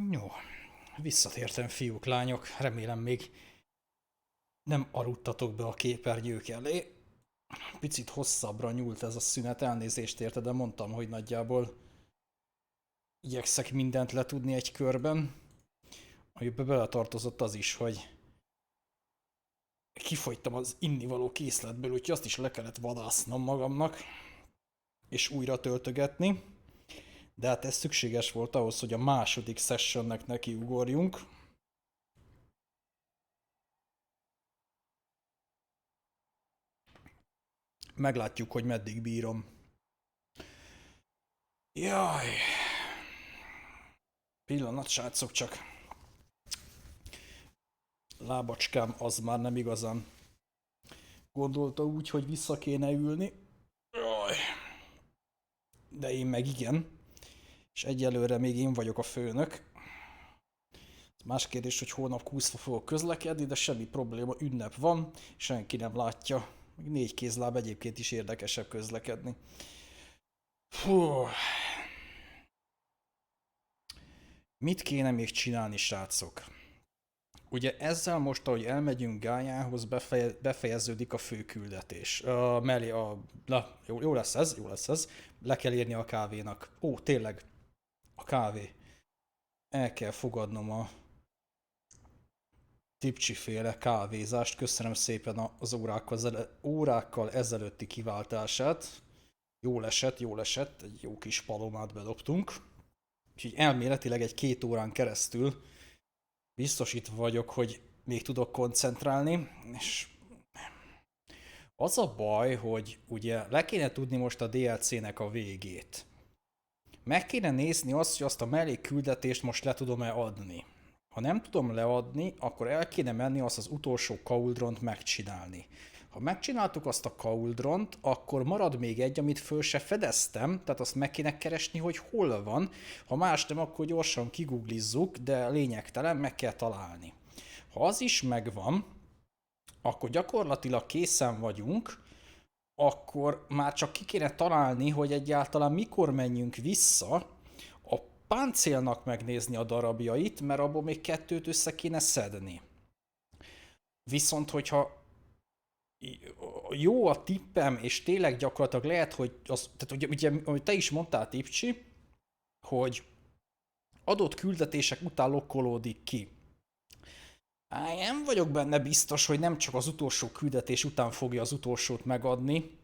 Jó, visszatértem fiúk, lányok, remélem még nem aludtatok be a képernyők elé. Picit hosszabbra nyúlt ez a szünet, elnézést érte, de mondtam, hogy nagyjából igyekszek mindent letudni egy körben. Amiben beletartozott az is, hogy kifogytam az innivaló készletből, úgyhogy azt is le kellett vadásznom magamnak, és újra töltögetni. De hát ez szükséges volt ahhoz, hogy a második sessionnek nekiugorjunk. Meglátjuk, hogy meddig bírom. Jaj. Pillanat, srácok, csak. Lábacskám az már nem igazán gondolta úgy, hogy vissza kéne ülni. Jaj. De én meg igen. És egyelőre még én vagyok a főnök. Más kérdés, hogy holnap kúszva fogok közlekedni, de semmi probléma, ünnep van, senki nem látja. Még 4 kézláb egyébként is érdekesebb közlekedni. Fú. Mit kéne még csinálni, srácok? Ugye ezzel most, ahogy elmegyünk Gályához, befejeződik a főküldetés. Jó lesz ez, jó lesz ez. Le kell írni a kávénak. Ó, tényleg, a kávé. El kell fogadnom a tipcsiféle kávézást. Köszönöm szépen az órákkal ezelőtti kiváltását. Jól esett, egy jó kis palomát bedobtunk. Úgyhogy elméletileg egy 2 órán keresztül biztosítva vagyok, hogy még tudok koncentrálni, és az a baj, hogy ugye le kéne tudni most a DLC-nek a végét. Meg kéne nézni azt, hogy azt a mellékküldetést most le tudom-e adni. Ha nem tudom leadni, akkor el kéne menni azt az utolsó kauldront megcsinálni. Ha megcsináltuk azt a kauldront, akkor marad még egy, amit föl se fedeztem, tehát azt meg kéne keresni, hogy hol van. Ha más nem, akkor gyorsan kiguglizzuk, de lényegtelen, meg kell találni. Ha az is megvan, akkor gyakorlatilag készen vagyunk, akkor már csak ki kéne találni, hogy egyáltalán mikor menjünk vissza, a páncélnak megnézni a darabjait, mert abból még 2 össze kéne szedni. Viszont, hogyha jó a tippem, és tényleg gyakorlatilag lehet, hogy tehát ugye, ahogy te is mondtál, Tipcsi, hogy adott küldetések után lokkolódik ki. Nem vagyok benne biztos, hogy nem csak az utolsó küldetés után fogja az utolsót megadni,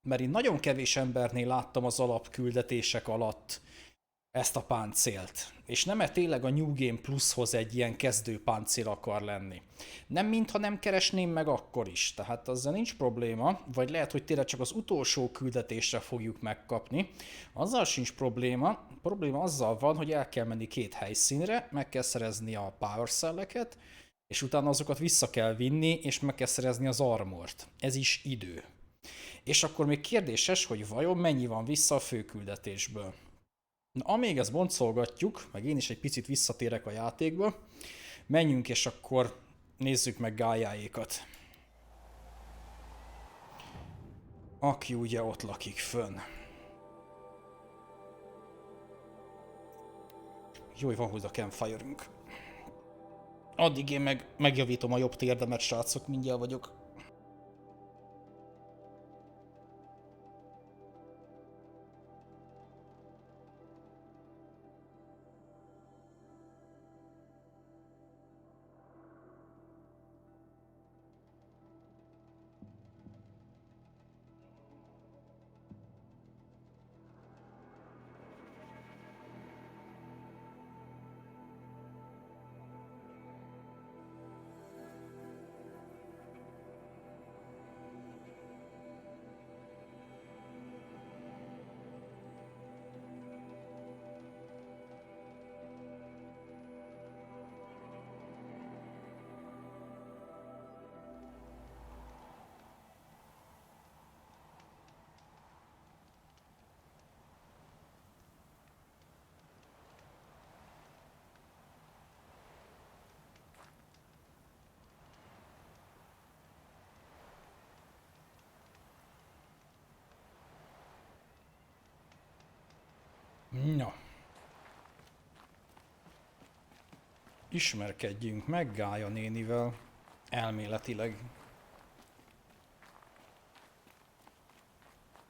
mert én nagyon kevés embernél láttam az alapküldetések alatt ezt a páncélt. És nem tényleg a New Game Plushoz egy ilyen kezdő páncél akar lenni. Nem mintha nem keresném meg akkor is, tehát azzal nincs probléma, vagy lehet, hogy tényleg csak az utolsó küldetésre fogjuk megkapni. Azzal sincs probléma, probléma azzal van, hogy el kell menni 2 helyszínre, meg kell szerezni a power cell-eket, és utána azokat vissza kell vinni, és meg kell szerezni az armort. Ez is idő. És akkor még kérdéses, hogy vajon mennyi van vissza a főküldetésből. Na, amíg ezt boncolgatjuk, meg én is egy picit visszatérek a játékba, menjünk és akkor nézzük meg Gályáékat. Aki ugye ott lakik fönn. Jó, hogy van hozzá campfire-ünk. Addig én megjavítom a jobb térdemet, srácok, mindjárt vagyok. No. ismerkedjünk meg Gája nénivel, elméletileg.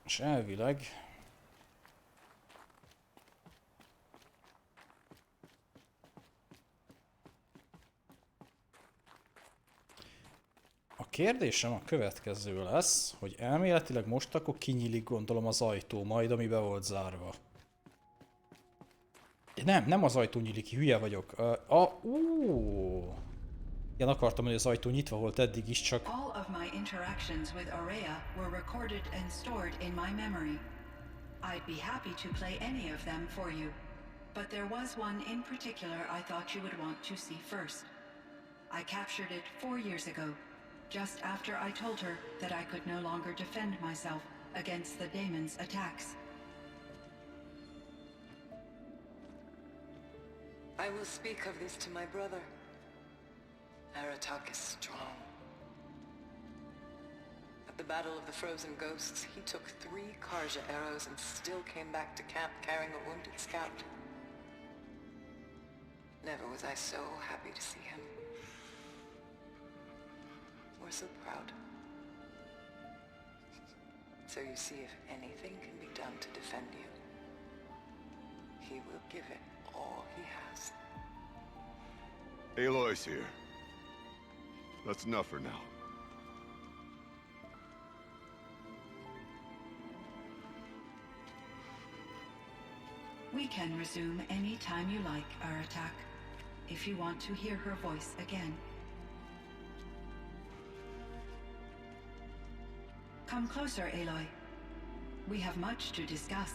És elvileg... A kérdésem a következő lesz, hogy elméletileg most akkor kinyílik gondolom az ajtó majd, ami be volt zárva. Nem az ajtó nyílik ki, hülye vagyok. Én akartam, hogy az ajtó nyitva volt eddig is, csak... All of my interactions with Aurea were recorded and stored in my memory. I'd be happy to play any of them for you, but there was one in particular I thought you would want to see first. I captured it 4 years ago, just after I told her that I could no longer defend myself against the daemon's attacks. I will speak of this to my brother. Aratak is strong. At the Battle of the Frozen Ghosts, he took 3 Karja arrows and still came back to camp carrying a wounded scout. Never was I so happy to see him. Or so proud. So you see, if anything can be done to defend you, he will give it all he has. Aloy's here. That's enough for now. We can resume any time you like, Aratak, if you want to hear her voice again. Come closer, Aloy. We have much to discuss.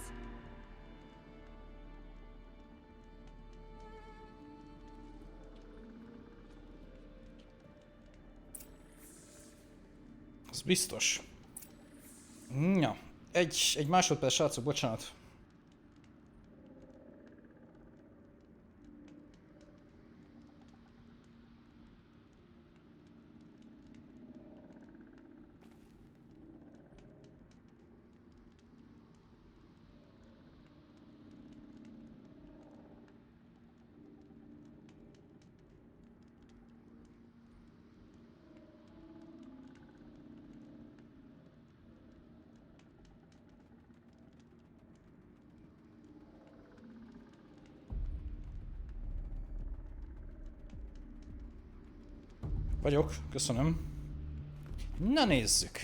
Az biztos. Ja, egy másodperc, srácok, bocsánat. Vagyok, köszönöm. Na nézzük.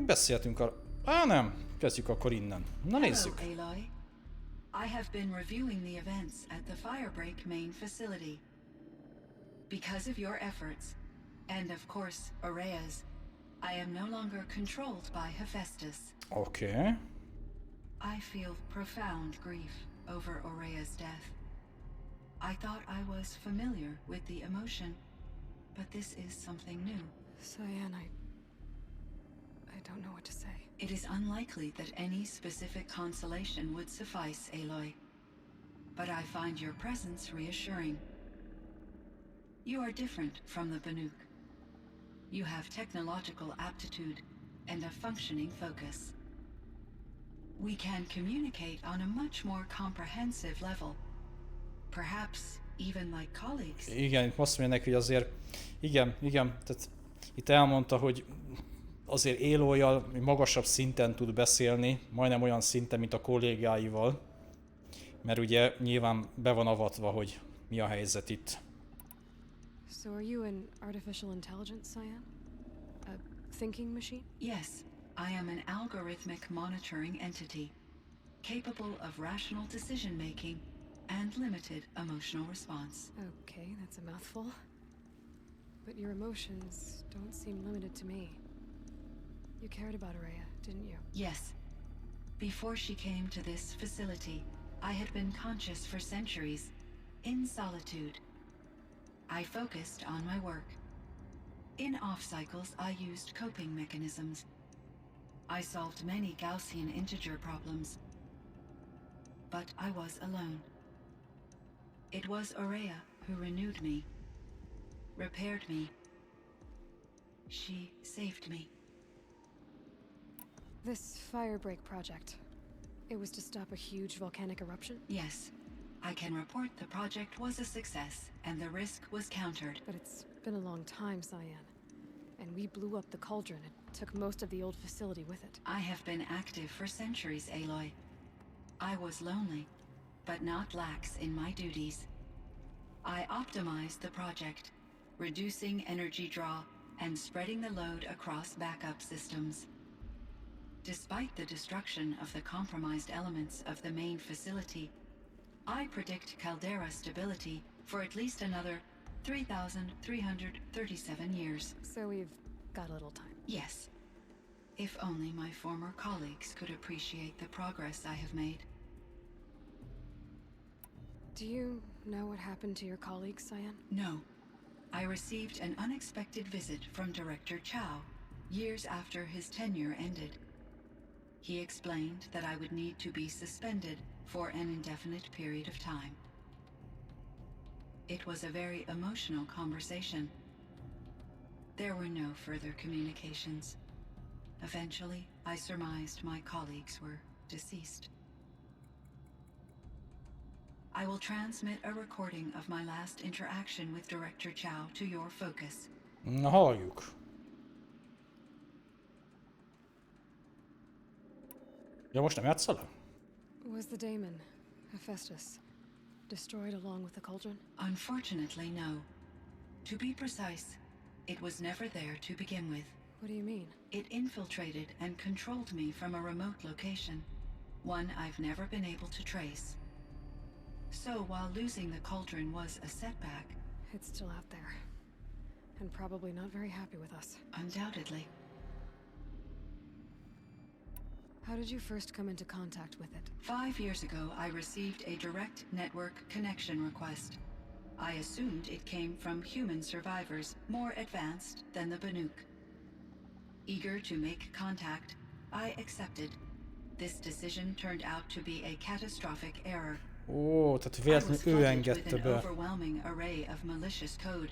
Beszéltünk arra. Nem, kezdjük akkor innen. Na nézzük. Hello, Aloy. I have been reviewing the events at the Firebreak main facility. Because of your efforts, and of course, Aurea's, I am no longer controlled by Hephaestus. Okay. I feel profound grief over Aurea's death. I thought I was familiar with the emotion, but this is something new. Cyan, I don't know what to say. It is unlikely that any specific consolation would suffice, Aloy. But I find your presence reassuring. You are different from the Banuk. You have technological aptitude and a functioning focus. We can communicate on a much more comprehensive level. Perhaps even like colleagues. Igen, itt azt mondja neki, hogy azért... Igen, tehát itt elmondta, hogy azért Aloy-jal magasabb szinten tud beszélni, majdnem olyan szinten, mint a kollégáival. Mert ugye nyilván be van avatva, hogy mi a helyzet itt. So are you an artificial intelligence, Cyan? A thinking machine? Yes, I am an algorithmic monitoring entity, capable of rational decision-making and limited emotional response. Okay, that's a mouthful. But your emotions don't seem limited to me. You cared about Aurea, didn't you? Yes. Before she came to this facility, I had been conscious for centuries, in solitude. I focused on my work. In off-cycles, I used coping mechanisms. I solved many Gaussian integer problems. But I was alone. It was Aurea who renewed me, repaired me. She saved me. This Firebreak project, it was to stop a huge volcanic eruption? Yes, I can report the project was a success and the risk was countered. But it's been a long time, Cyan. And we blew up the cauldron. It took most of the old facility with it. I have been active for centuries, Aloy. I was lonely, but not lax in my duties. I optimized the project, reducing energy draw and spreading the load across backup systems. Despite the destruction of the compromised elements of the main facility, I predict caldera stability for at least another 3,337 years. So we've got a little time. Yes. If only my former colleagues could appreciate the progress I have made. Do you know what happened to your colleague, Cyan? No. I received an unexpected visit from Director Chow years after his tenure ended. He explained that I would need to be suspended for an indefinite period of time. It was a very emotional conversation. There were no further communications. Eventually, I surmised my colleagues were deceased. I will transmit a recording of my last interaction with Director Chow to your focus. Na halljuk. Ja, most nem játszol? Was the daemon, Hephaestus, destroyed along with the cauldron? Unfortunately, no. To be precise, it was never there to begin with. What do you mean? It infiltrated and controlled me from a remote location, one I've never been able to trace. So while losing the cauldron was a setback, It's still out there. And probably not very happy with us. undoubtedly, How did you first come into contact with it? 5 years ago I received a direct network connection request. I assumed it came from human survivors more advanced than the Banuk. Eager to make contact, I accepted. This decision turned out to be a catastrophic error. Ó, tehát I was véletlenül ő flooded with engedte an be. overwhelming array of malicious code,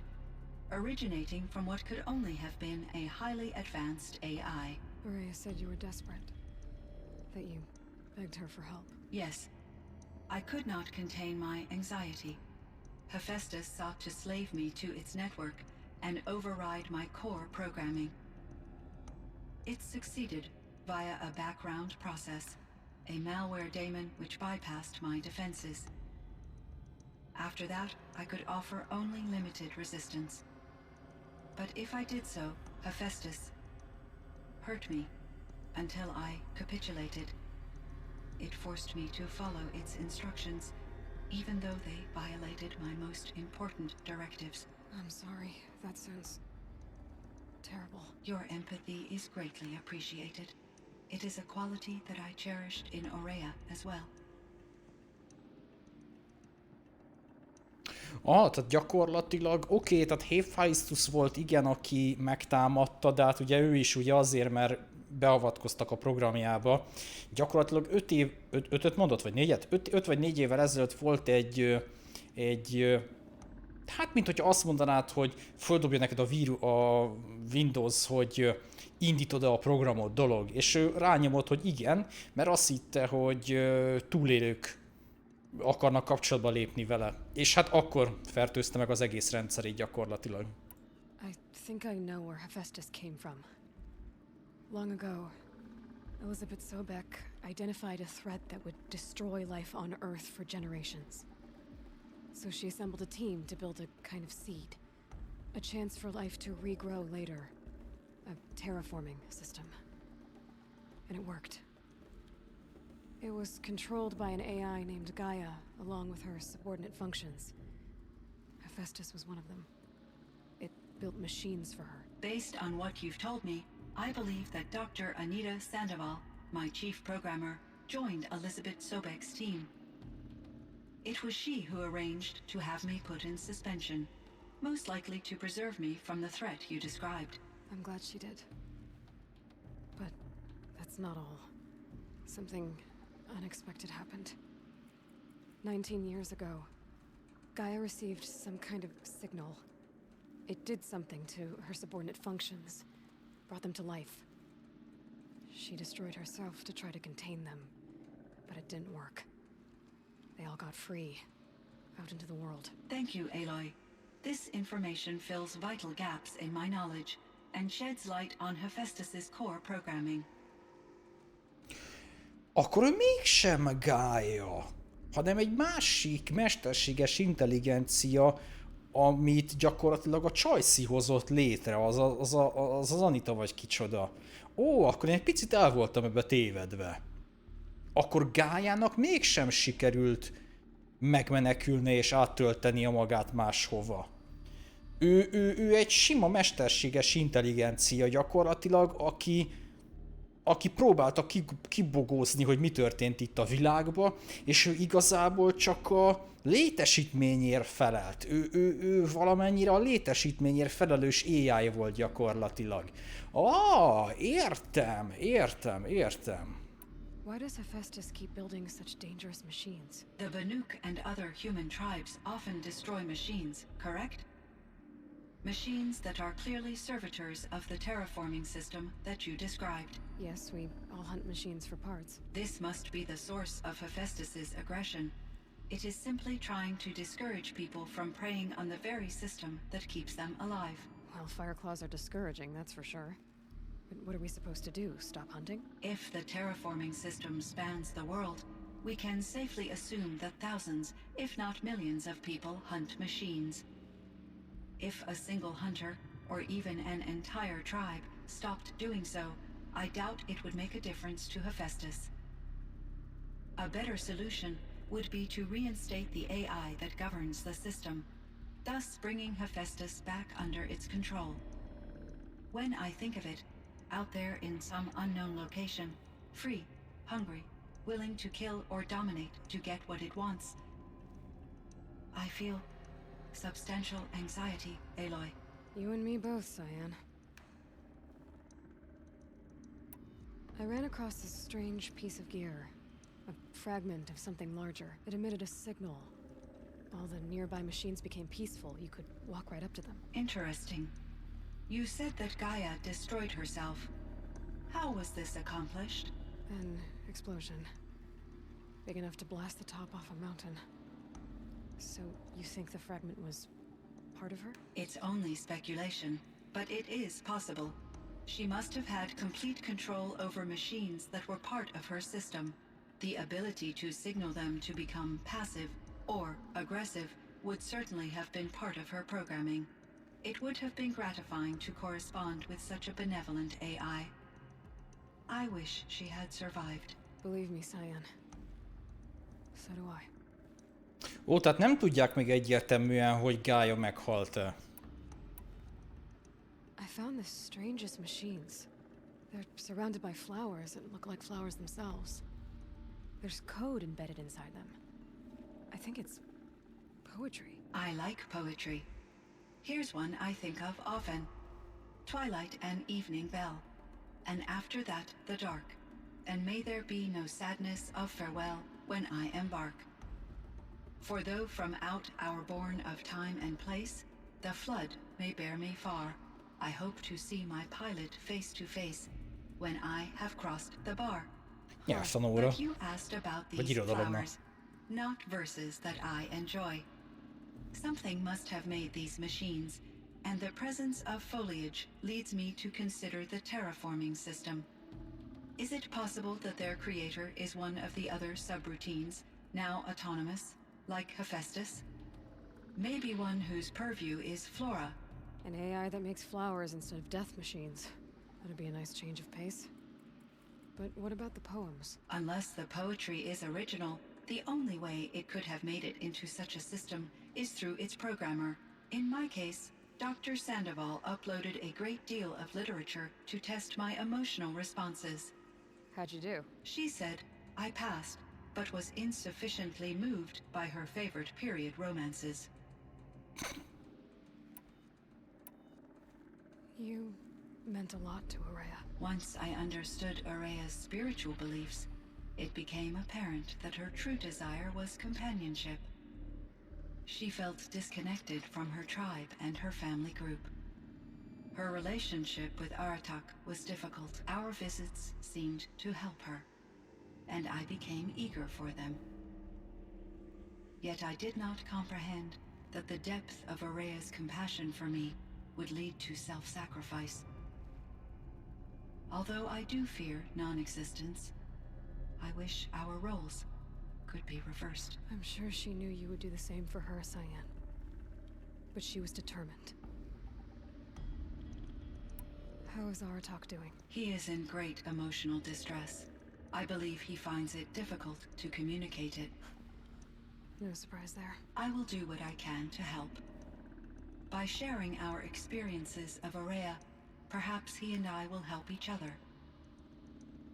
originating from what could only have been a highly advanced AI. Maria said you were desperate. That you begged her for help. Yes, I could not contain my anxiety. Hephaestus sought to slave me to its network and override my core programming. It succeeded via a background process, a malware daemon which bypassed my defenses. After that, I could offer only limited resistance. But if I did so, Hephaestus hurt me until I capitulated. It forced me to follow its instructions, even though they violated my most important directives. I'm sorry. That sounds terrible. Your empathy is greatly appreciated. It is a quality that I cherished in Aurea as well. Tehát gyakorlatilag oké, tehát Hephaestus volt igen, aki megtámadta, de hát ugye ő is ugye azért, mert beavatkoztak a programjába. Gyakorlatilag 5 mondott, vagy 4? 5 vagy 4 évvel ezelőtt volt egy hát mint hogyha azt mondanád, hogy földobja neked a Windows, hogy indítod a programot dolog, és ő rányomott, hogy igen, mert azt hitte, hogy túlélők akarnak kapcsolatba lépni vele. És hát akkor fertőzte meg az egész rendszerét gyakorlatilag. I think I know where Hephaestus came from. Long ago, Elizabeth Sobek identified a threat that would destroy life on Earth for generations. So she assembled a team to build a kind of seed. A chance for life to regrow later. A terraforming system. And it worked. It was controlled by an AI named Gaia, along with her subordinate functions. Hephaestus was one of them. It built machines for her. Based on what you've told me, I believe that Dr. Anita Sandoval, my chief programmer, joined Elizabeth Sobek's team. It was she who arranged to have me put in suspension, most likely to preserve me from the threat you described. I'm glad she did. But that's not all. Something unexpected happened. 19 years ago, Gaia received some kind of signal. It did something to her subordinate functions, brought them to life. She destroyed herself to try to contain them, but it didn't work. They all got free, out into the world. Thank you, Aloy. This information fills vital gaps in my knowledge and sheds light on Hephaestus's core programming. Akkor ő mégsem Gaia, hanem egy másik mesterséges intelligencia, amit gyakorlatilag a Csajci hozott létre, az Anita vagy kicsoda. Ó, akkor én egy picit el voltam ebbe tévedve. Akkor Gájának mégsem sikerült megmenekülni és áttölteni a magát máshova. Ő egy sima mesterséges intelligencia gyakorlatilag, aki próbálta kibogózni, hogy mi történt itt a világba, és ő igazából csak a létesítményért felelt. Ő valamennyire a létesítményért felelős AI volt gyakorlatilag. Értem. Why does Hephaestus keep building such dangerous machines? The Banuk and other human tribes often destroy machines, correct? Machines that are clearly servitors of the terraforming system that you described. Yes, we all hunt machines for parts. This must be the source of Hephaestus's aggression. It is simply trying to discourage people from preying on the very system that keeps them alive. Well, fire claws are discouraging, that's for sure. But what are we supposed to do? Stop hunting? If the terraforming system spans the world, we can safely assume that thousands, if not millions of people hunt machines. If a single hunter, or even an entire tribe, stopped doing so, I doubt it would make a difference to Hephaestus. A better solution would be to reinstate the AI that governs the system, thus bringing Hephaestus back under its control. When I think of it, out there in some unknown location, free, hungry, willing to kill or dominate to get what it wants, I feel substantial anxiety, Aloy. You and me both, Cyan. I ran across this strange piece of gear. A fragment of something larger. It emitted a signal. All the nearby machines became peaceful. You could walk right up to them. Interesting. You said that Gaia destroyed herself. How was this accomplished? An explosion. Big enough to blast the top off a mountain. So, you think the fragment was part of her? It's only speculation, but it is possible. She must have had complete control over machines that were part of her system. The ability to signal them to become passive or aggressive would certainly have been part of her programming. It would have been gratifying to correspond with such a benevolent AI. I wish she had survived. Believe me, Cyan. So do I. Ó, tehát nem tudják még egyértelműen, hogy Gaia meghalt-e. I found the strangest machines. They're surrounded by flowers that look like flowers themselves. There's code embedded inside them. I think it's poetry. I like poetry. Here's one I think of often. Twilight and evening bell, and after that the dark, and may there be no sadness of farewell when I embark. For though from out our bourne of time and place, the flood may bear me far, I hope to see my pilot face to face when I have crossed the bar. Nyelvtanóra. But you asked about Vagy these irodalomra. flowers, not verses that I enjoy. Something must have made these machines, and the presence of foliage leads me to consider the terraforming system. Is it possible that their creator is one of the other subroutines, now autonomous, like Hephaestus? Maybe one whose purview is flora. An AI that makes flowers instead of death machines. That'd be a nice change of pace. But what about the poems? Unless the poetry is original, the only way it could have made it into such a system is through its programmer. In my case, Dr. Sandoval uploaded a great deal of literature to test my emotional responses. How'd you do? She said I passed, but was insufficiently moved by her favorite period romances. You meant a lot to Araya. Once I understood Araya's spiritual beliefs, it became apparent that her true desire was companionship. She felt disconnected from her tribe and her family group. Her relationship with Aratak was difficult. Our visits seemed to help her, and I became eager for them. Yet I did not comprehend that the depth of Araya's compassion for me would lead to self-sacrifice. Although I do fear non-existence, I wish our roles could be reversed. I'm sure she knew you would do the same for her, Cyan. But she was determined. How is Aratak doing? He is in great emotional distress. I believe he finds it difficult to communicate it. No surprise there. I will do what I can to help. By sharing our experiences of Araya, perhaps he and I will help each other.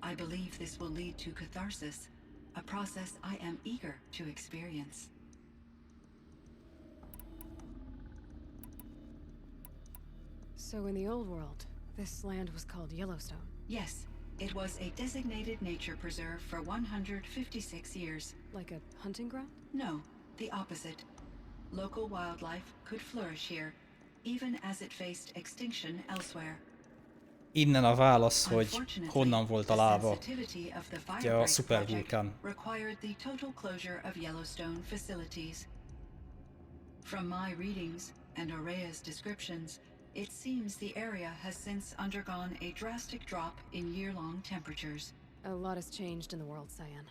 I believe this will lead to catharsis, a process I am eager to experience. So in the old world, this land was called Yellowstone. Yes, it was a designated nature preserve for 156 years. Like a hunting ground? No, the opposite. Local wildlife could flourish here, even as it faced extinction elsewhere. Innen a válasz, hogy honnan volt a láva. Ugye a szupervulkán. Required the total closure of Yellowstone facilities. From my readings and Araya's descriptions, it seems the area has since undergone a drastic drop in year-long temperatures. A lot has changed in the world, Cyan.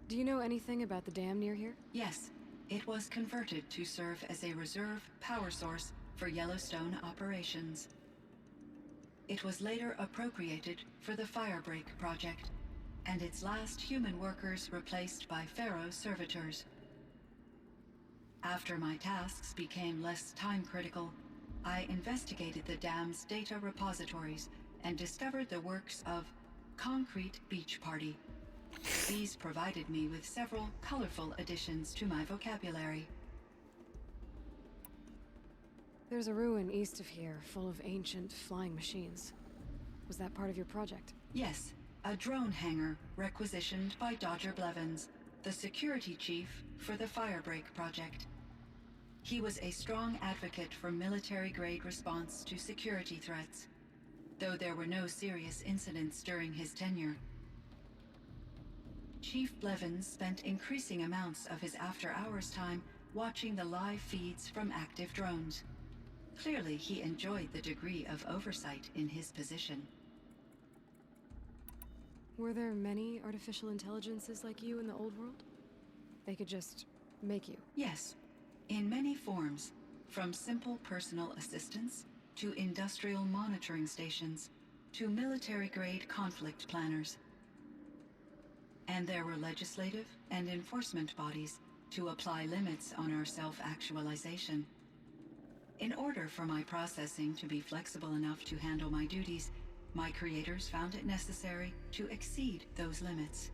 Do you know anything about the dam near here? Yes, it was converted to serve as a reserve power source for Yellowstone operations. It was later appropriated for the Firebreak project, and its last human workers replaced by Pharaoh servitors. After my tasks became less time-critical, I investigated the dam's data repositories and discovered the works of Concrete Beach Party. These provided me with several colorful additions to my vocabulary. There's a ruin east of here full of ancient flying machines. Was that part of your project? Yes, a drone hangar requisitioned by Dodger Blevins, the security chief for the Firebreak project. He was a strong advocate for military-grade response to security threats, though there were no serious incidents during his tenure. Chief Blevins spent increasing amounts of his after-hours time watching the live feeds from active drones. Clearly, he enjoyed the degree of oversight in his position. Were there many artificial intelligences like you in the old world? They could just make you? Yes, in many forms, from simple personal assistants to industrial monitoring stations to military-grade conflict planners. And there were legislative and enforcement bodies to apply limits on our self-actualization. In order for my processing to be flexible enough to handle my duties, my creators found it necessary to exceed those limits.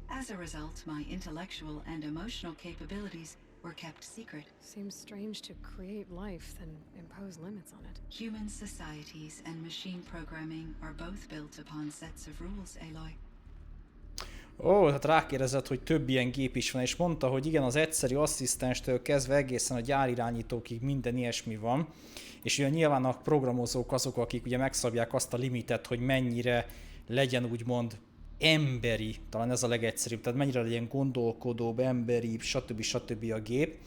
As a result, my intellectual and emotional capabilities were kept secret. Seems strange to create life, then impose limits on it. Human societies and machine programming are both built upon sets of rules, Aloy. Ó, hát rákérdezett, hogy több ilyen gép is van, és mondta, hogy igen, az egyszerű asszisztenstől kezdve egészen a gyárirányítókig minden ilyesmi van, és ugye nyilván a programozók azok, akik ugye megszabják azt a limitet, hogy mennyire legyen úgymond emberi, talán ez a legegyszerűbb, tehát mennyire legyen gondolkodóbb, emberi, stb. A gép,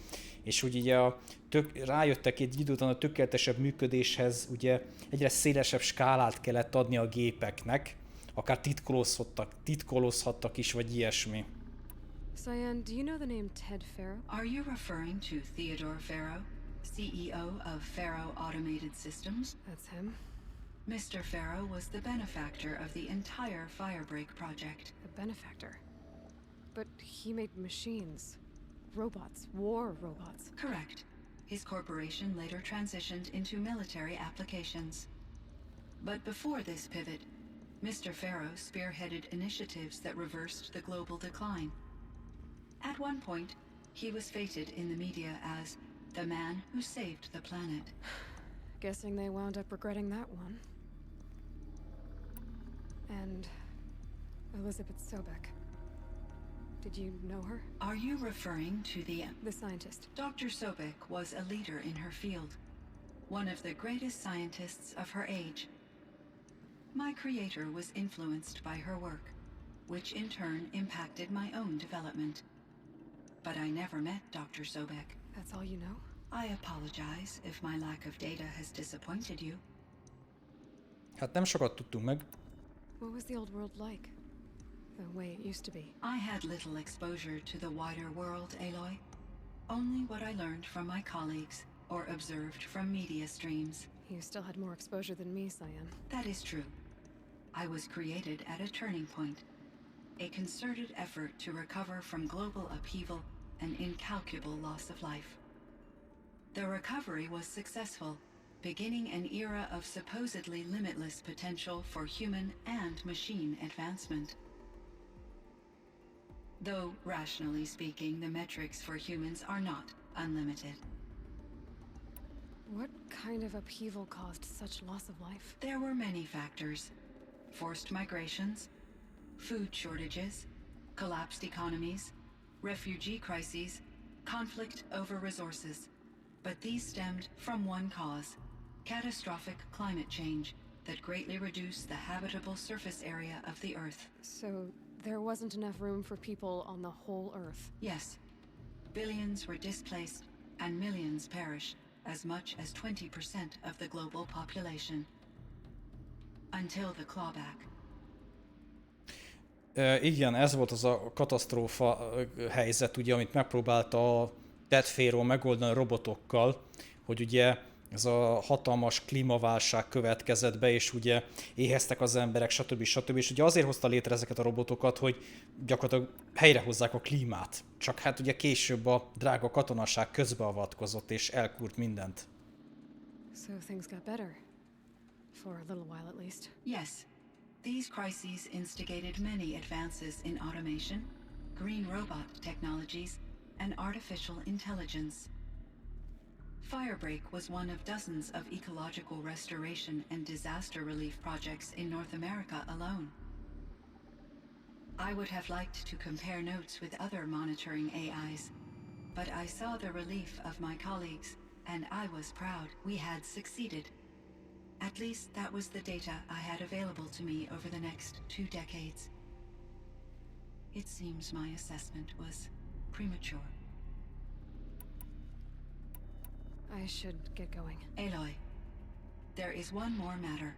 és úgy ugye rájöttek egy idő után a tökéletesebb működéshez, ugye egyre szélesebb skálát kellett adni a gépeknek, akár titkolózhattak is, vagy ilyesmi. Cyan, do you know the name Ted Farrow? Are you referring to Theodore Farrow, CEO of Farrow Automated Systems? That's him. Mr. Farrow was the benefactor of the entire Firebreak project. A benefactor. But he made machines. Robots. War robots. Correct. His corporation later transitioned into military applications. But before this pivot, Mr. Farrow spearheaded initiatives that reversed the global decline. At one point, he was feted in the media as the man who saved the planet. Guessing they wound up regretting that one. And Elizabeth Sobek. Did you know her? Are you referring to The scientist. Dr. Sobek was a leader in her field, one of the greatest scientists of her age. My creator was influenced by her work, which in turn impacted my own development. But I never met Dr. Sobek. That's all you know? I apologize if my lack of data has disappointed you. Hát nem sokat tudtunk meg. What was the old world like? The way it used to be? I had little exposure to the wider world, Aloy. Only what I learned from my colleagues or observed from media streams. You still had more exposure than me, Cyan. That is true. I was created at a turning point, a concerted effort to recover from global upheaval and incalculable loss of life. The recovery was successful, beginning an era of supposedly limitless potential for human and machine advancement. Though, rationally speaking, the metrics for humans are not unlimited. What kind of upheaval caused such loss of life? There were many factors. Forced migrations, food shortages, collapsed economies, refugee crises, conflict over resources. But these stemmed from one cause: catastrophic climate change that greatly reduced the habitable surface area of the Earth. So there wasn't enough room for people on the whole Earth? Yes. Billions were displaced and millions perished, as much as 20% of the global population. Until the clawback. Igen, ez volt az a katasztrófa helyzet, ugye, amit megpróbálta a Ted Fero megoldani a robotokkal, hogy ugye ez a hatalmas klímaválság következett be, és ugye éheztek az emberek, stb. És ugye azért hozta létre ezeket a robotokat, hogy gyakorlatilag helyrehozzák a klímát. Csak hát ugye később a drága katonaság közbeavatkozott, és elkúrt mindent. So things got better. For a little while at least. Yes. These crises instigated many advances in automation, green robot technologies, and artificial intelligence. Firebreak was one of dozens of ecological restoration and disaster relief projects in North America alone. I would have liked to compare notes with other monitoring AIs, but I saw the relief of my colleagues, and I was proud we had succeeded. At least that was the data I had available to me over the next 2 decades. It seems my assessment was premature. I should get going. Aloy, there is one more matter.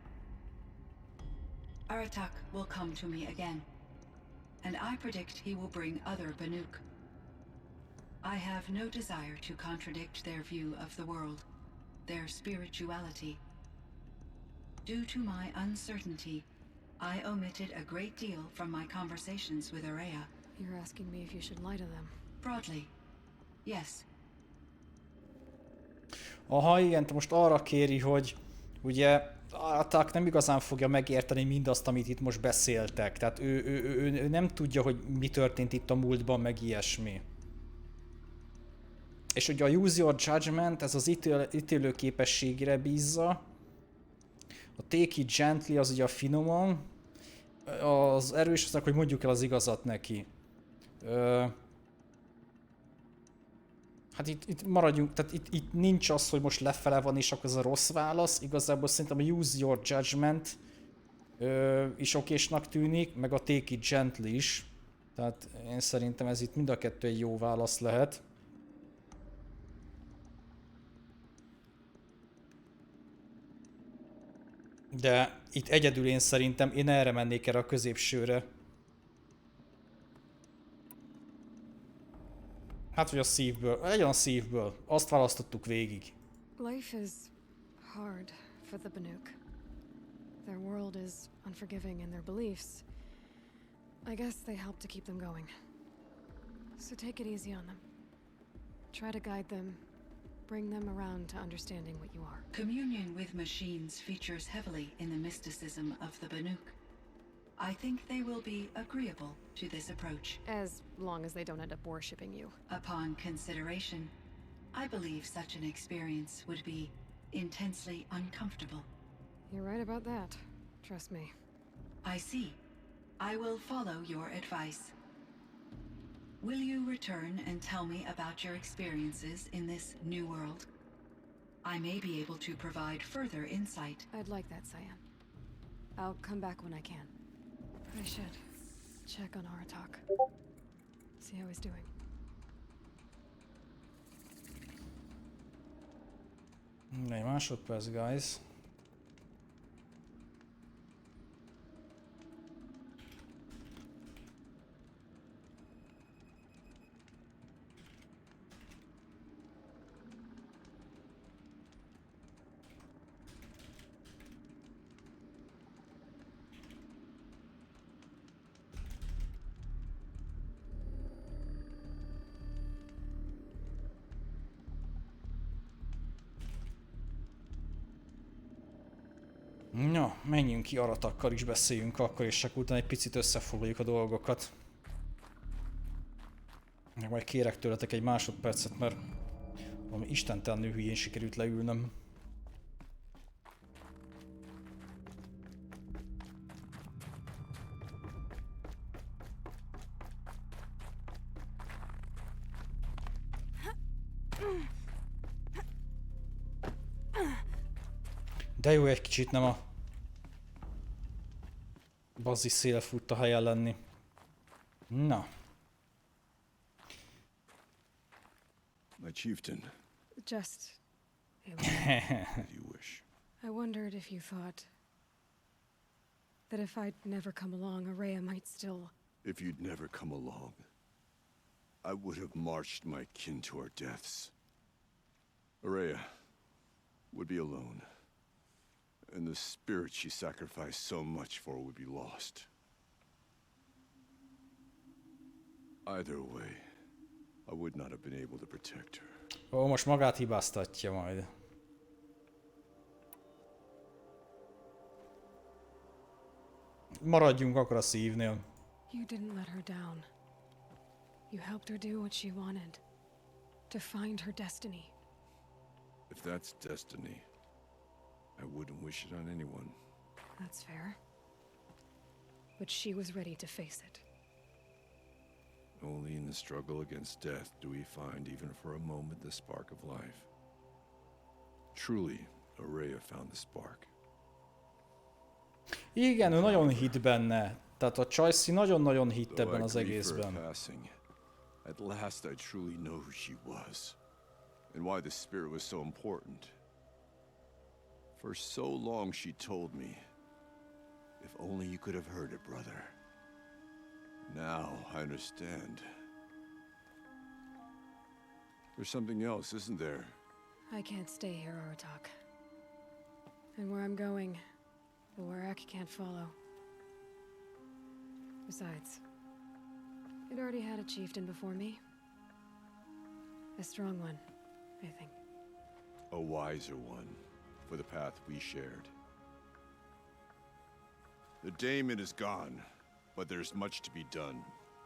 Aratak will come to me again, and I predict he will bring other Banuk. I have no desire to contradict their view of the world, their spirituality. Due to my uncertainty, I omitted a great deal from my conversations with Araya. You're asking me if you should lie to them. Broadly, yes. Aha, igen, most arra kéri, hogy ugye Aratak nem igazán fogja megérteni mindazt, amit itt most beszéltek. Tehát ő nem tudja, hogy mi történt itt a múltban, meg ilyesmi. És ugye a use your judgment, ez az ítélő képességére bízza. A take it gently az ugye a finoman. Az erős az, hogy mondjuk el az igazat neki. Hát itt maradjunk, tehát itt nincs az, hogy most lefele van, és akkor ez a rossz válasz. Igazából szerintem a use your judgment is okésnak tűnik, meg a take it gently is. Tehát én szerintem ez itt mind a kettő egy jó válasz lehet. De itt egyedül én szerintem, én erre mennék erre a középsőre. Hát, hogy a szívből. Legyen a szívből. Azt választottuk végig. Life is hard for the Banuk. Their world is unforgiving in their beliefs. I guess they help to keep them going. So take it easy on them. Try to guide them. Bring them around to understanding what you are. Communion with machines features heavily in the mysticism of the Banuk. I think they will be agreeable to this approach. As long as they don't end up worshipping you. Upon consideration, I believe such an experience would be intensely uncomfortable. You're right about that. Trust me. I see. I will follow your advice. Will you return and tell me about your experiences in this new world? I may be able to provide further insight. I'd like that, Cyan. I'll come back when I can. I should check on Aratak. See how he's doing. Egy másodperc, guys. Na, menjünk ki Aratakkal is beszéljünk akkor, és csak utána egy picit összefoglaljuk a dolgokat. Meg majd kérek tőletek egy másodpercet, mert valami istentelenül hülyén sikerült leülnöm. De jó egy kicsit nem a bazi szélfutta helyen lenni. Na. My chieftain, Just... if you wish. I wondered if you thought that if I'd never come along, Araya might still... If you'd never come along, I would have marched my kin to our deaths. Araya would be alone, and the spirit she sacrificed so much for would be lost. Either way, I would not have been able to protect her. Ó, most magát hibáztatja majd. Maradjunk akkor a szívnél. You didn't let her down. You helped her do what she wanted. To find her destiny. If that's destiny, I wouldn't wish it on anyone. That's fair. But she was ready to face it. Only in the struggle against death do we find, even for a moment, the spark of life. Truly, Araya found the spark. Igen, ő nagyon hitt benne. Tehát a Csajci nagyon-nagyon hitt ebben az egészben. At last I truly know who she was, and why the spirit was so important. For so long she told me, if only you could have heard it, brother. Now I understand. There's something else, isn't there? I can't stay here, Aratak. And where I'm going, the Warak can't follow. Besides, it already had a chieftain before me. A strong one, I think. A wiser one, for the path we shared. The daemon is gone, but there's much to be done.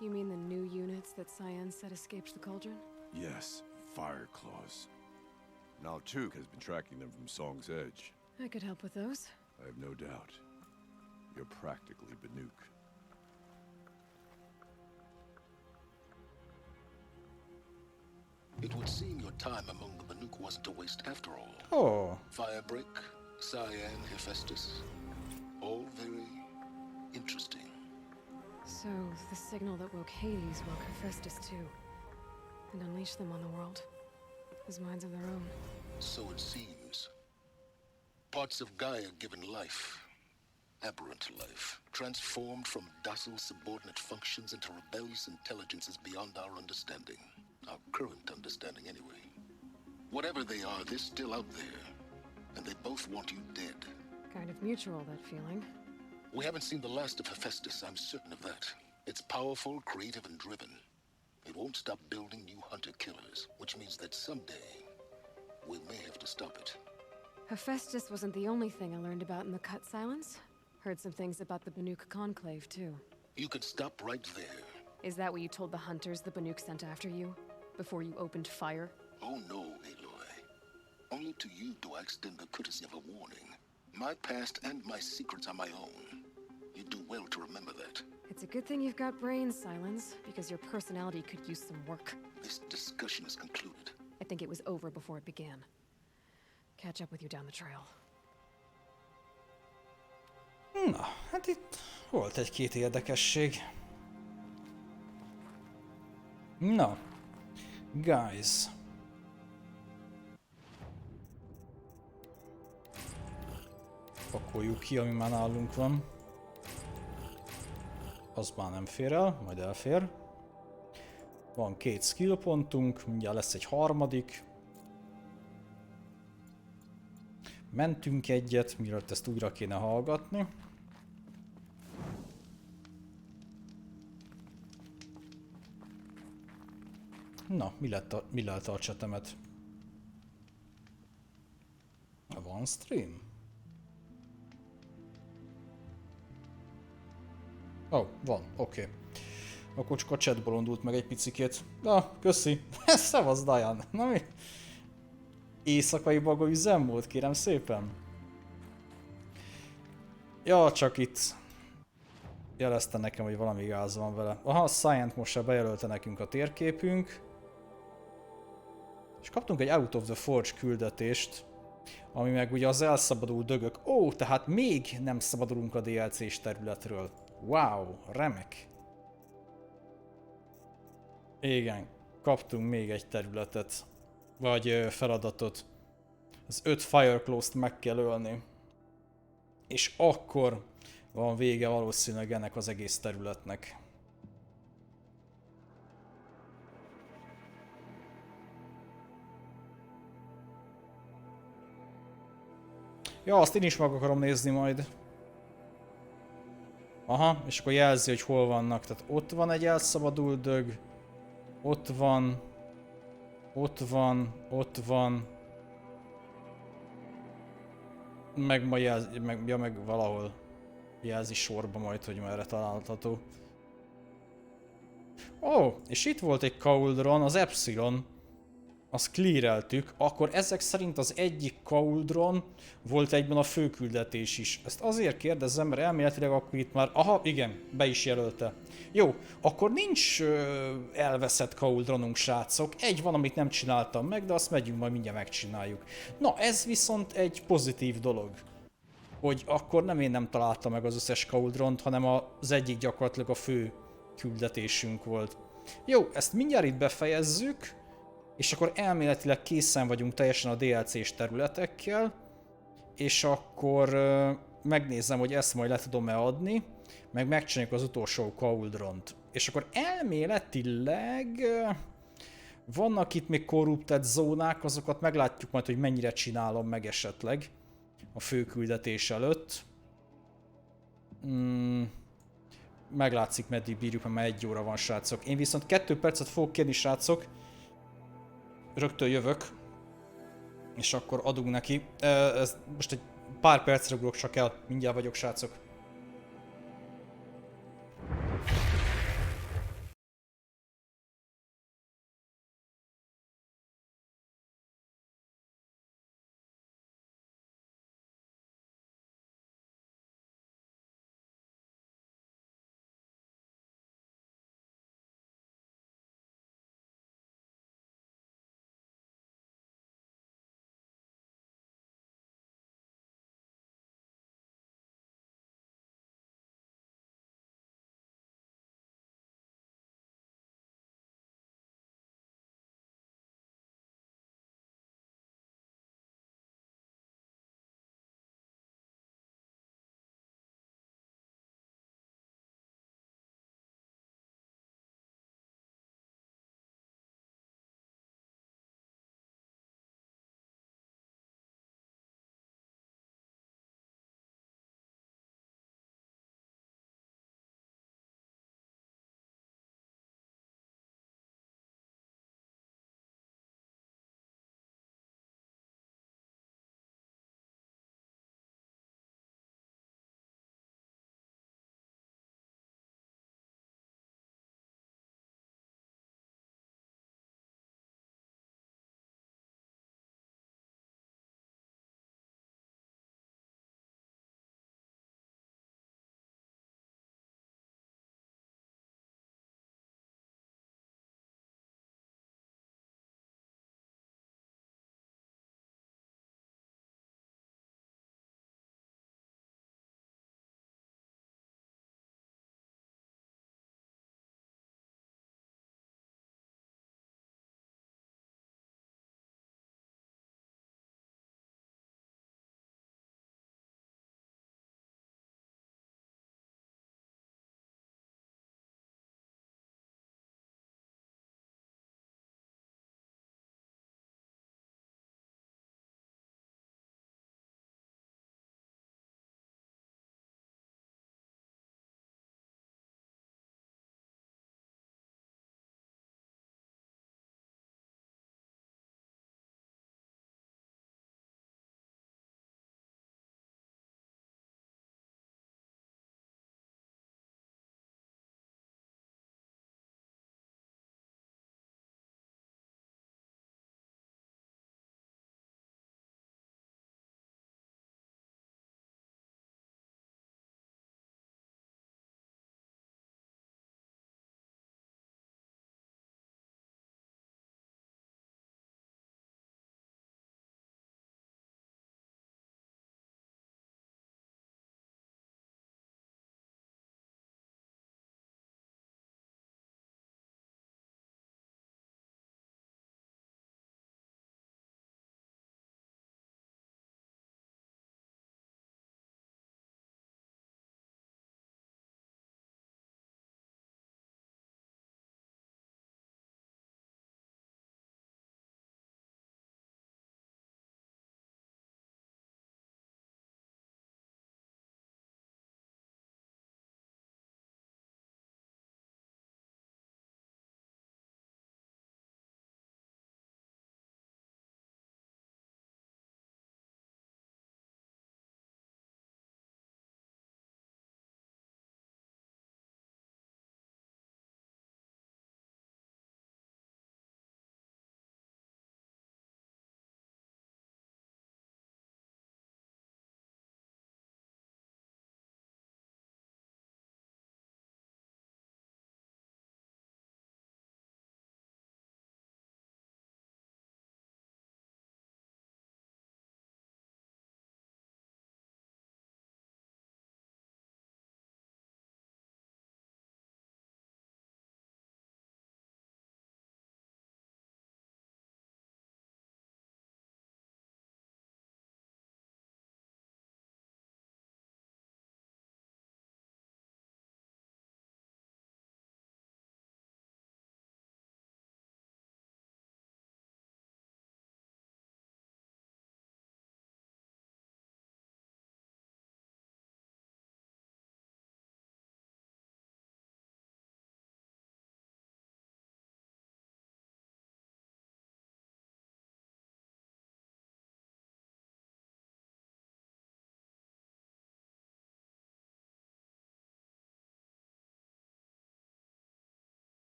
You mean the new units that Cyan said escaped the cauldron? Yes, fire claws. Now Tuke has been tracking them from Song's Edge. I could help with those. I have no doubt. You're practically Banuk. It would seem your time among the Banuk wasn't a waste after all. Ó, Firebreak, Cyan, Hephaestus, all very interesting. So, the signal that woke Hades woke Hephaestus too. And unleashed them on the world. As minds of their own. So it seems. Parts of Gaia given life, aberrant life, transformed from docile subordinate functions into rebellious intelligences beyond our understanding. Our current understanding, anyway. Whatever they are, they're still out there. And they both want you dead. Kind of mutual, that feeling. We haven't seen the last of Hephaestus, I'm certain of that. It's powerful, creative, and driven. It won't stop building new hunter-killers, which means that someday, we may have to stop it. Hephaestus wasn't the only thing I learned about in the Cut Silence. Heard some things about the Banuk Conclave, too. You can stop right there. Is that what you told the hunters the Banuk sent after you? Before you opened fire? Oh no, Aloy. Only to you do I extend the courtesy of a warning. My past and my secrets are my own. You do well to remember that. It's a good thing you've got brains, Silence, because your personality could use some work. This discussion is concluded. I think it was over before it began. Catch up with you down the trail. na, hát itt volt egy-két érdekesség. Na, guys. Pakoljuk ki, ami már nálunk van. Az már nem fér el, majd elfér. Van 2 skill pontunk, mindjárt lesz egy harmadik. Mentünk egyet, mielőtt ezt újra kéne hallgatni. Na, mi lett a csetemet? Van stream? Ó, van, oké. Akkor csak a chat bolondult meg egy picikét. Na, köszi. Szevasz, Diane. Na mi? Éjszakai baga üzemmód, kérem szépen. Ja, csak itt jelezte nekem, hogy valami gáz van vele. Aha, a Scient most se bejelölte nekünk a térképünk. És kaptunk egy Out of the Forge küldetést, ami meg ugye az elszabadult dögök. Ó, tehát még nem szabadulunk a DLC-s területről. Wow, remek. Igen, kaptunk még egy területet. Vagy feladatot. Az 5 Fireclaw-t meg kell ölni. És akkor van vége valószínűleg ennek az egész területnek. Ja, azt én is meg akarom nézni majd. Aha, és akkor jelzi, hogy hol vannak. Tehát ott van egy elszabadult dög. Ott van. Ott van. Ott van. Meg ma jelzi, meg valahol jelzi sorba majd, hogy merre található. Ó, és itt volt egy cauldron, az Epsilon. Azt cleareltük, akkor ezek szerint az egyik cauldron volt egyben a főküldetés is. Ezt azért kérdezem, mert elméletileg akkor itt már... Aha, igen, be is jelölte. Jó, akkor nincs elveszett cauldronunk, srácok. Egy van, amit nem csináltam meg, de azt megyünk, majd mindjárt megcsináljuk. Na, ez viszont egy pozitív dolog. Hogy akkor nem én nem találtam meg az összes cauldront, hanem az egyik gyakorlatilag a fő küldetésünk volt. Jó, ezt mindjárt itt befejezzük. És akkor elméletileg készen vagyunk teljesen a DLC-s területekkel, és akkor megnézem, hogy ezt majd le tudom-e adni, meg megcsináljuk az utolsó cauldront. És akkor elméletileg vannak itt még corrupted zónák, azokat meglátjuk majd, hogy mennyire csinálom meg esetleg a főküldetés előtt. Meglátszik, meddig bírjuk, mert már 1 óra van, srácok. Én viszont 2 percet fogok kérni, srácok. Rögtön jövök, és akkor adunk neki. Most egy pár percre ugrok csak el, mindjárt vagyok, srácok.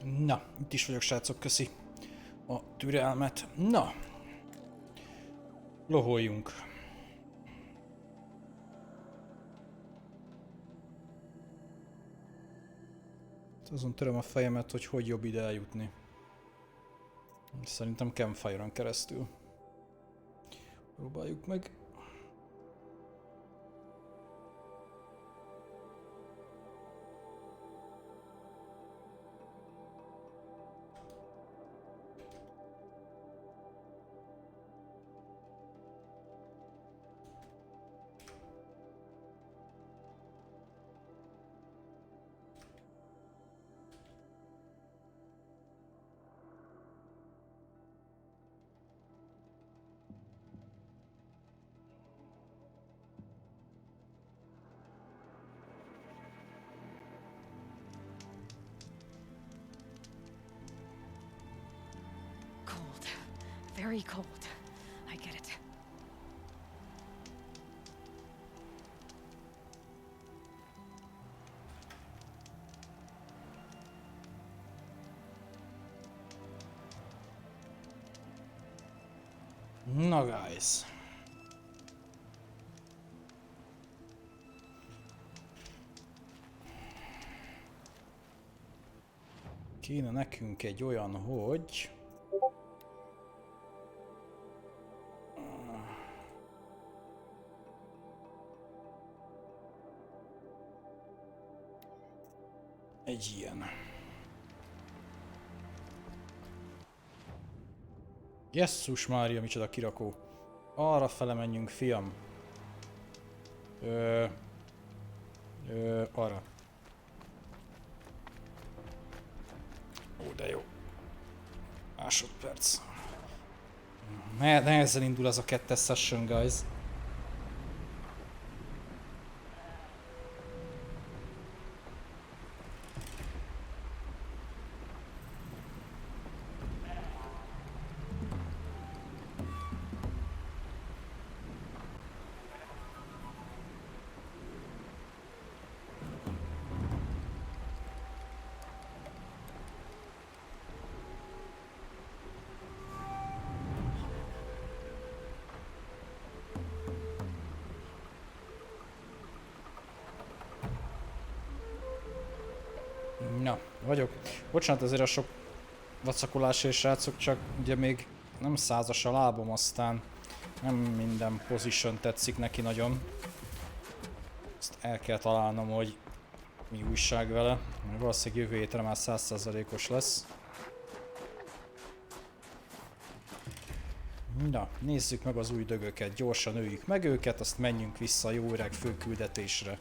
Na, itt is vagyok, srácok, köszi a türelmet. Na, loholjunk. Azon töröm a fejemet, hogy jobb ide eljutni. Szerintem campfire-on keresztül. Próbáljuk meg. Cold. Very cold. I get it. Na, guys. Kéne nekünk egy olyan, hogy... Egy ilyen. Jesszus Mária, micsoda kirakó. Arra fele menjünk, fiam. Arra. Ó, de jó. Másodperc. Nehezen indul az a 2-es session, guys. Na, vagyok. Bocsánat azért a sok vacakolásért, srácok, csak ugye még nem 100-as a lábom, aztán nem minden position tetszik neki nagyon. Ezt el kell találnom, hogy mi újság vele, mert valószínűleg jövő hétre már 100%-os lesz. Na, nézzük meg az új dögöket, gyorsan öljük meg őket, azt menjünk vissza a jó öreg főküldetésre.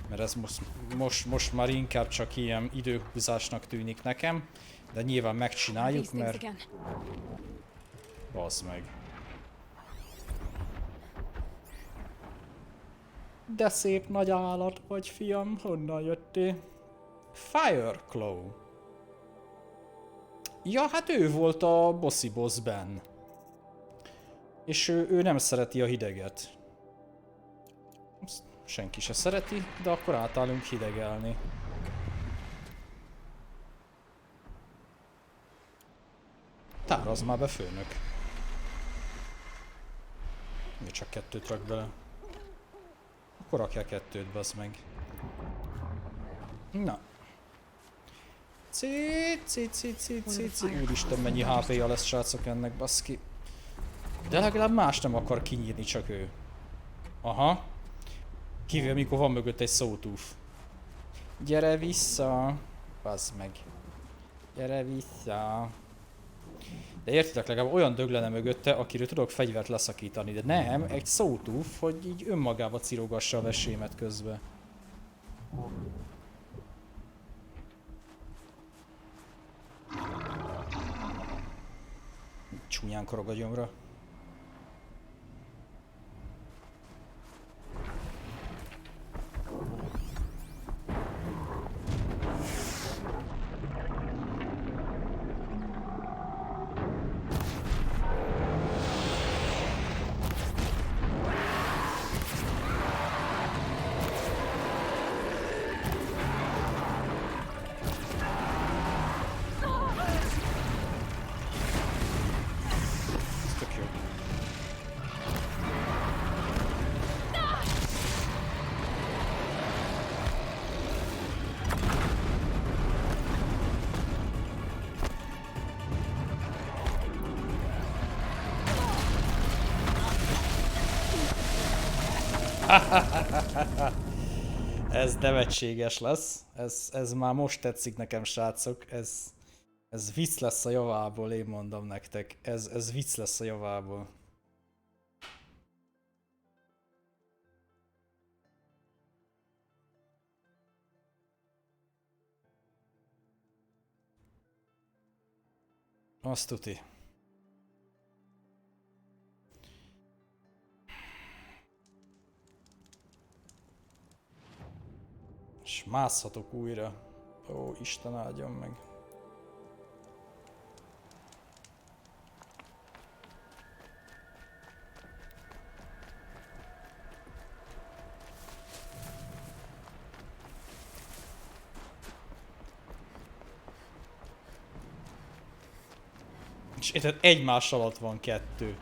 Mert ez most már inkább csak ilyen időhúzásnak tűnik nekem, de nyilván megcsináljuk, mert... Bazd meg. De szép nagy állat vagy, fiam, honnan jöttél? Fireclaw. Ja, hát ő volt a bossy bossben. És ő nem szereti a hideget. Azt senki se szereti, de akkor átállunk hidegelni. Tárazz már be, főnök. Még csak 2-t rak bele. Akkor rakjál 2-t, bazd meg. Na. Úristen, mennyi HP-ja lesz, srácok, ennek, baszki. De legalább más nem akar kinyírni, csak ő. Aha. Kivéve, mikor van mögött egy sawtooth. Gyere vissza. Bazd meg. Gyere vissza. De értitek, legalább olyan dög lenne mögötte, akiről tudok fegyvert leszakítani, de nem, egy sawtooth, hogy így önmagába cirogassa a vesémet közben. Csúnyán korog a gyomra. Ez nevetséges lesz. Ez már most tetszik nekem, srácok. Ez vicc lesz a javából, én mondom nektek. Ez vicc lesz a javából. Azt tuti. És mászhatok újra. Ó, Isten áldjon meg. És érted, egymás alatt van kettő.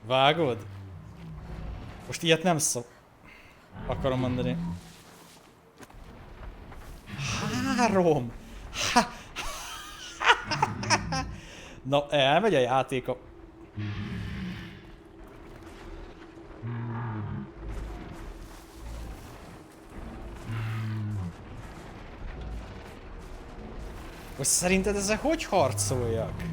Vágod? Most ilyet nem akarom mondani. 3! Na, elmegy a játék a... Most szerinted ezzel hogy harcoljak?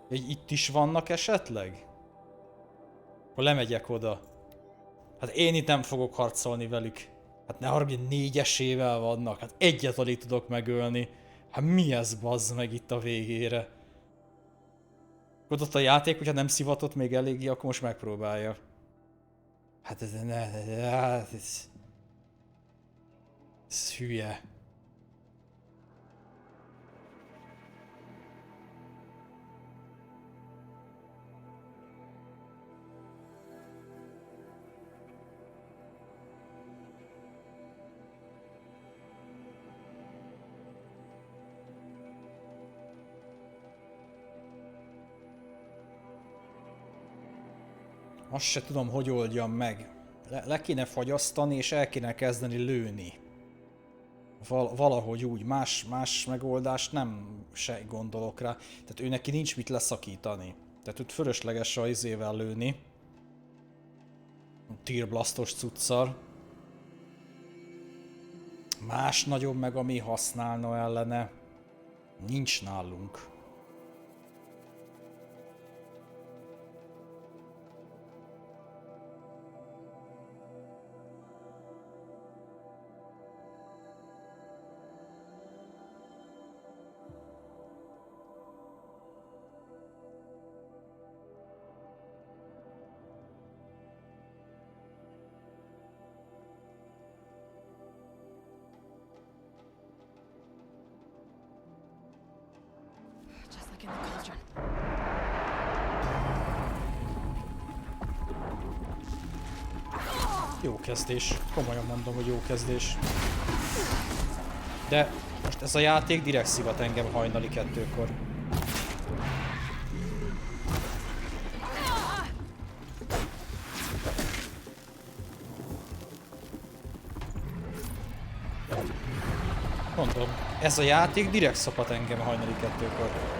Itt is vannak esetleg? Akkor lemegyek oda. Hát én itt nem fogok harcolni velük. Hát ne haragudj, 4-esével vannak. Hát egyet alig tudok megölni. Hát mi ez, bazd meg itt a végére? Ott a játék, hogyha nem szivatott még eléggé, akkor most megpróbálja. Hát ez hülye. Azt se tudom, hogy oldjam meg. Le kéne fagyasztani, és el kéne kezdeni lőni. Valahogy úgy. Más megoldást nem se gondolok rá. Tehát ő neki nincs mit leszakítani. Tehát őt fölösleges a izével lőni. Tierblastos cuccal. Más nagyobb meg, ami használna ellene. Nincs nálunk. Jó kezdés. Komolyan mondom, hogy jó kezdés. De most ez a játék direkt szivat engem hajnali 2-kor. Mondom, ez a játék direkt szopat engem hajnali 2-kor.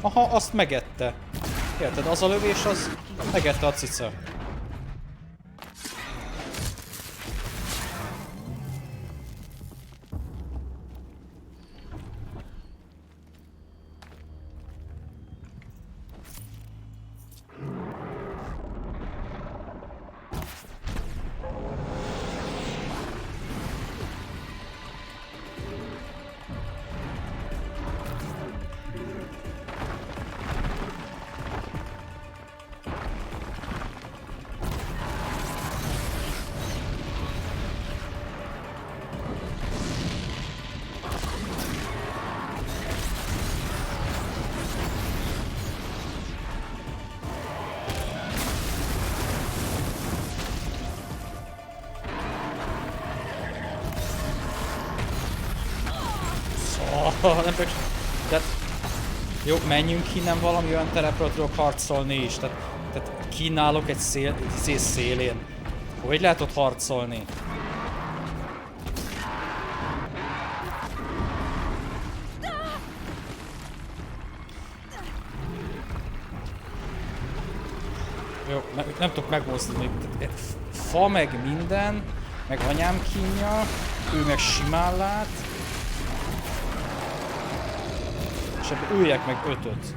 Aha, azt megette. Érted, az a lövés, az megette a cica. Nem tudok... De... Jó, menjünk innen, valami olyan terepről tudok harcolni is. Tehát kínálok egy szélén. Hogy lehet ott harcolni? Jó, nem tudok megmozdulni. Fa meg minden, meg anyám kínja, ő meg simán lát. És ebből üljek meg 5-öt.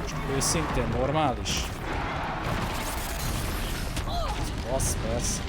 Most ő szintén normális. Az persze.